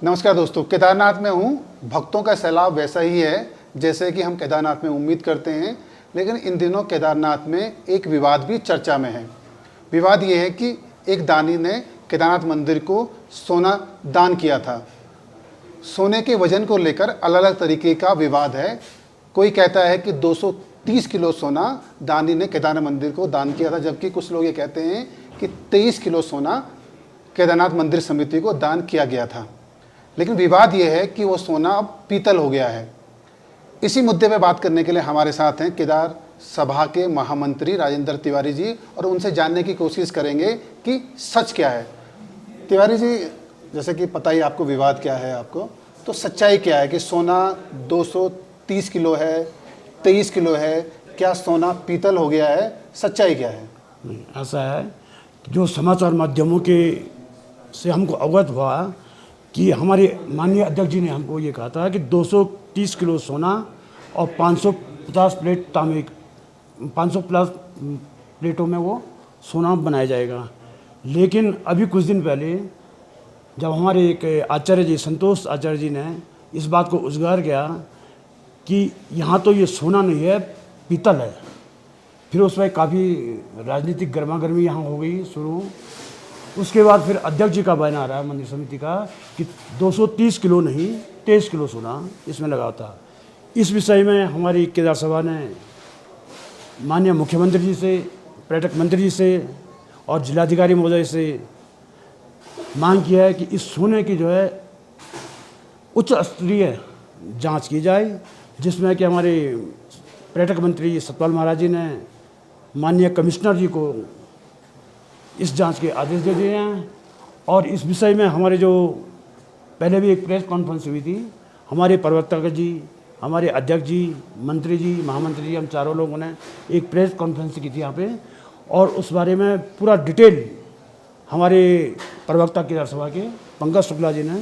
नमस्कार दोस्तों, केदारनाथ में हूँ। भक्तों का सैलाब वैसा ही है जैसे कि हम केदारनाथ में उम्मीद करते हैं, लेकिन इन दिनों केदारनाथ में एक विवाद भी चर्चा में है। विवाद ये है कि एक दानी ने केदारनाथ मंदिर को सोना दान किया था। सोने के वजन को लेकर अलग अलग तरीके का विवाद है। कोई कहता है कि 230 किलो सोना दानी ने केदारनाथ मंदिर को दान किया था, जबकि कुछ लोग ये कहते हैं कि 23 किलो सोना केदारनाथ मंदिर समिति को दान किया गया था। लेकिन विवाद ये है कि वो सोना अब पीतल हो गया है। इसी मुद्दे पे बात करने के लिए हमारे साथ हैं केदार सभा के महामंत्री राजेंद्र तिवारी जी, और उनसे जानने की कोशिश करेंगे कि सच क्या है। तिवारी जी, जैसे कि पता ही आपको विवाद क्या है आपको, तो सच्चाई क्या है कि सोना 230 किलो है, 23 किलो है, क्या सोना पीतल हो गया है? सच्चाई क्या है? ऐसा है, जो समाचार माध्यमों के से हमको अवगत हुआ कि हमारे माननीय अध्यक्ष जी ने हमको ये कहा था कि 230 किलो सोना और 550 प्लेट तांबे, 550 प्लेटों में वो सोना बनाया जाएगा। लेकिन अभी कुछ दिन पहले जब हमारे एक आचार्य जी, संतोष आचार्य जी ने इस बात को उजागर किया कि यहाँ तो ये सोना नहीं है, पीतल है, फिर उसमें काफ़ी राजनीतिक गर्मागर्मी यहाँ हो गई शुरू। उसके बाद फिर अध्यक्ष जी का बयान आ रहा है मंदिर समिति का कि 230 किलो नहीं, 23 किलो सोना इसमें लगा था। इस विषय में हमारी केदार सभा ने माननीय मुख्यमंत्री जी से, पर्यटक मंत्री जी से और जिलाधिकारी महोदय से मांग किया है कि इस सोने की जो है उच्च स्तरीय जांच की जाए, जिसमें कि हमारे पर्यटक मंत्री सतपाल महाराज जी ने माननीय कमिश्नर जी को इस जांच के आदेश दे दिए हैं। और इस विषय में हमारे जो पहले भी एक प्रेस कॉन्फ्रेंस हुई थी, हमारे प्रवक्ता जी, हमारे अध्यक्ष जी, मंत्री जी, महामंत्री जी, हम चारों लोगों ने एक प्रेस कॉन्फ्रेंस की थी यहाँ पे, और उस बारे में पूरा डिटेल हमारे प्रवक्ता केदार सभा के पंकज शुक्ला जी ने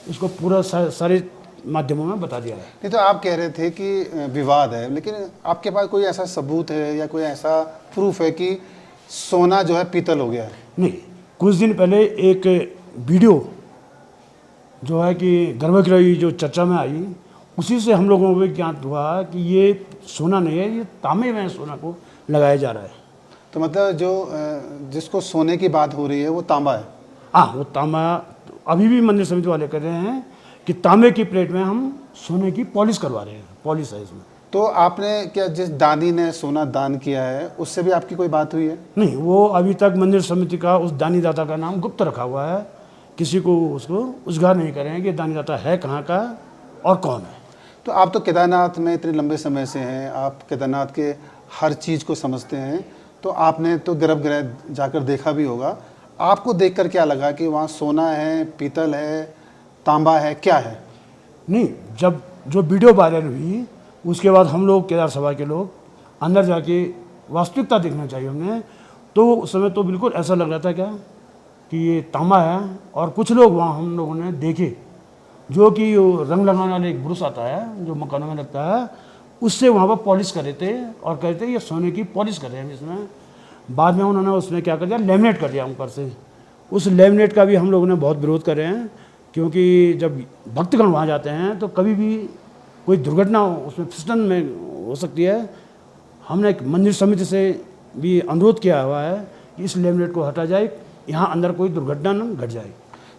इसको पूरा सारे माध्यमों में बता दिया है। नहीं तो आप कह रहे थे कि विवाद है, लेकिन आपके पास कोई ऐसा सबूत है या कोई ऐसा प्रूफ है कि सोना जो है पीतल हो गया है? नहीं, कुछ दिन पहले एक वीडियो जो है कि गर्भगृह जो चर्चा में आई, उसी से हम लोगों को ज्ञात हुआ कि ये सोना नहीं है, ये तांबे में सोना को लगाया जा रहा है। तो मतलब जो जिसको सोने की बात हो रही है वो तांबा है? हाँ, वो तांबा अभी भी मंदिर समिति वाले कर रहे हैं कि तांबे की प्लेट में हम सोने की पॉलिश करवा रहे हैं, पॉलिश है इसमें। तो आपने क्या जिस दानी ने सोना दान किया है उससे भी आपकी कोई बात हुई है? नहीं, वो अभी तक मंदिर समिति का उस दानी दाता का नाम गुप्त रखा हुआ है, किसी को उसको उजागर नहीं करें कि दानी दाता है कहाँ का और कौन है। तो आप तो केदारनाथ में इतने लंबे समय से हैं, आप केदारनाथ के हर चीज़ को समझते हैं, तो आपने तो गर्भगृह जाकर देखा भी होगा। आपको देखकर क्या लगा कि वहाँ सोना है, पीतल है, तांबा है, क्या है? नहीं, जब जो वीडियो वायरल हुई उसके बाद हम लोग केदार सभा के लोग अंदर जाके वास्तविकता देखना चाहिए हमने, तो उस समय तो बिल्कुल ऐसा लग रहा था क्या कि ये तांबा है। और कुछ लोग वहाँ हम लोगों ने देखे जो कि रंग लगाने वाला एक ब्रश आता है जो मकानों में लगता है, उससे वहाँ पर पॉलिश कर रहे थे और कहते ये सोने की पॉलिश कर रहे हैं इसमें। बाद में उन्होंने उसमें क्या कर दिया, लेमिनेट कर दिया ऊपर से। उस लेमिनेट का भी हम लोगों ने बहुत विरोध कर रहे हैं, क्योंकि जब भक्तगण वहाँ जाते हैं तो कभी भी कोई दुर्घटना उसमें फिसलन में हो सकती है। हमने एक मंदिर समिति से भी अनुरोध किया हुआ है कि इस लेमिनेट को हटा जाए, यहाँ अंदर कोई दुर्घटना न घट जाए।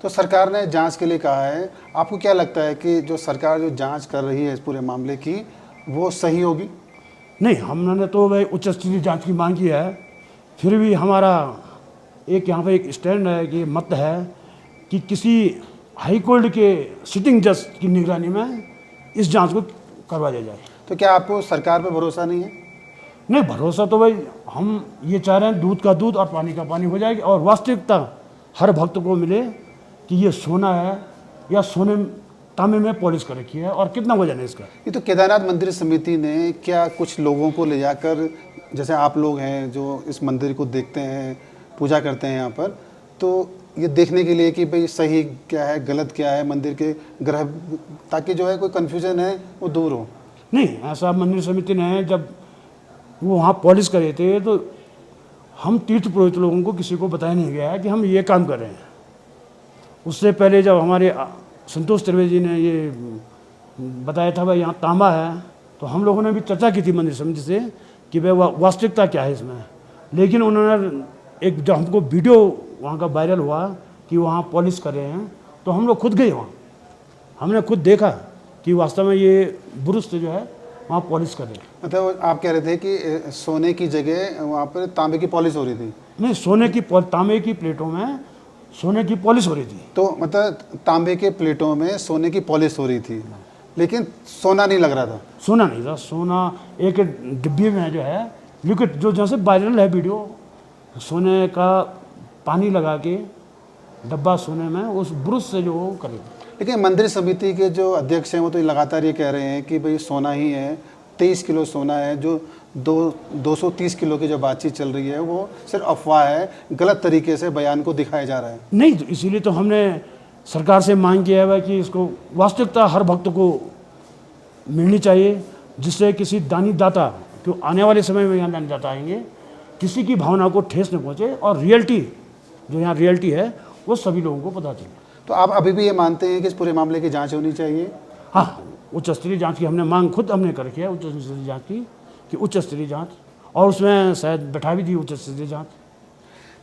तो सरकार ने जांच के लिए कहा है, आपको क्या लगता है कि जो सरकार जो जांच कर रही है इस पूरे मामले की, वो सही होगी? नहीं, हमने तो भाई उच्च स्तरीय जाँच की मांग की है, फिर भी हमारा एक यहाँ पर एक स्टैंड है कि मत है कि किसी हाई कोर्ट के सिटिंग जज की निगरानी में इस जांच को करवा दिया जाए। तो क्या आपको सरकार पर भरोसा नहीं है? नहीं, भरोसा तो भाई हम ये चाह रहे हैं दूध का दूध और पानी का पानी हो जाएगी, और वास्तविकता हर भक्त को मिले कि ये सोना है या सोने तांबे में पॉलिश कर रखी है और कितना वजन है इसका। ये तो केदारनाथ मंदिर समिति ने क्या कुछ लोगों को ले जाकर, जैसे आप लोग हैं जो इस मंदिर को देखते हैं, पूजा करते हैं यहाँ पर, तो ये देखने के लिए कि भाई सही क्या है, गलत क्या है मंदिर के ग्रह, ताकि जो है कोई कन्फ्यूजन है वो दूर हो? नहीं, ऐसा मंदिर समिति ने जब वो वहाँ पॉलिश कर रहे थे तो हम तीर्थ पुरोहित लोगों को किसी को बताया नहीं गया है कि हम ये काम कर रहे हैं। उससे पहले जब हमारे संतोष त्रिवेदी ने ये बताया था भाई यहाँ तांबा है, तो हम लोगों ने भी चर्चा की थी मंदिर समिति से कि भाई वास्तविकता क्या है इसमें। लेकिन उन्होंने एक, जब हमको वीडियो वहाँ का वायरल हुआ कि वहाँ पॉलिश कर रहे हैं, तो हम लोग खुद गए वहाँ, हमने खुद देखा कि वास्तव में ये ब्रुश से जो है वहाँ पॉलिश कर रहे हैं। मतलब आप कह रहे थे कि सोने की जगह वहाँ पर तांबे की पॉलिश हो रही थी? नहीं, तांबे की प्लेटों में सोने की पॉलिश हो रही थी। तो मतलब तांबे के प्लेटों में सोने की पॉलिश हो रही थी, लेकिन सोना नहीं लग रहा था? सोना नहीं था, सोना एक डिब्बी में जो है लिक्विड, जो जैसे वायरल है वीडियो, सोने का पानी लगा के डब्बा सोने में उस ब्रुश से जो करे। लेकिन मंदिर समिति के जो अध्यक्ष हैं वो तो लगातार ये कह रहे हैं कि भाई सोना ही है, 23 किलो सोना है। जो 230 किलो की जो बातचीत चल रही है वो सिर्फ अफवाह है, गलत तरीके से बयान को दिखाया जा रहा है। नहीं, तो इसीलिए तो हमने सरकार से मांग किया है कि इसको वास्तविकता हर भक्त को मिलनी चाहिए, जिससे किसी दानी दाता, जो आने वाले समय में यहाँ दानी दाता आएंगे, किसी की भावना को ठेस न पहुँचे और रियलिटी, जो यहाँ रियलिटी है वो सभी लोगों को पता चले। तो आप अभी भी ये मानते हैं कि इस पूरे मामले की जांच होनी चाहिए? हाँ, उच्च स्तरीय जांच की हमने मांग खुद हमने कर रखी है, उच्च स्तरीय जांच की, कि उच्च स्तरीय जांच, और उसमें शायद बैठा भी दी उच्च स्तरीय जांच।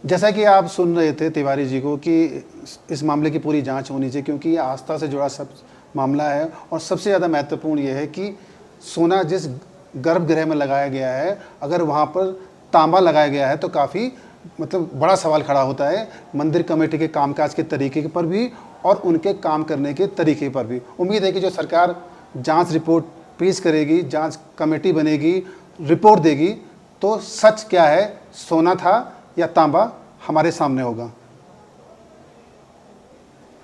जैसा कि आप सुन रहे थे तिवारी जी को कि इस मामले की पूरी जांच होनी चाहिए, क्योंकि ये आस्था से जुड़ा सब मामला है। और सबसे ज़्यादा महत्वपूर्ण ये है कि सोना जिस गर्भगृह में लगाया गया है, अगर वहाँ पर तांबा लगाया गया है तो काफ़ी मतलब बड़ा सवाल खड़ा होता है मंदिर कमेटी के कामकाज के तरीके पर भी और उनके काम करने के तरीके पर भी। उम्मीद है कि जो सरकार जांच रिपोर्ट पेश करेगी, जांच कमेटी बनेगी, रिपोर्ट देगी, तो सच क्या है, सोना था या तांबा, हमारे सामने होगा।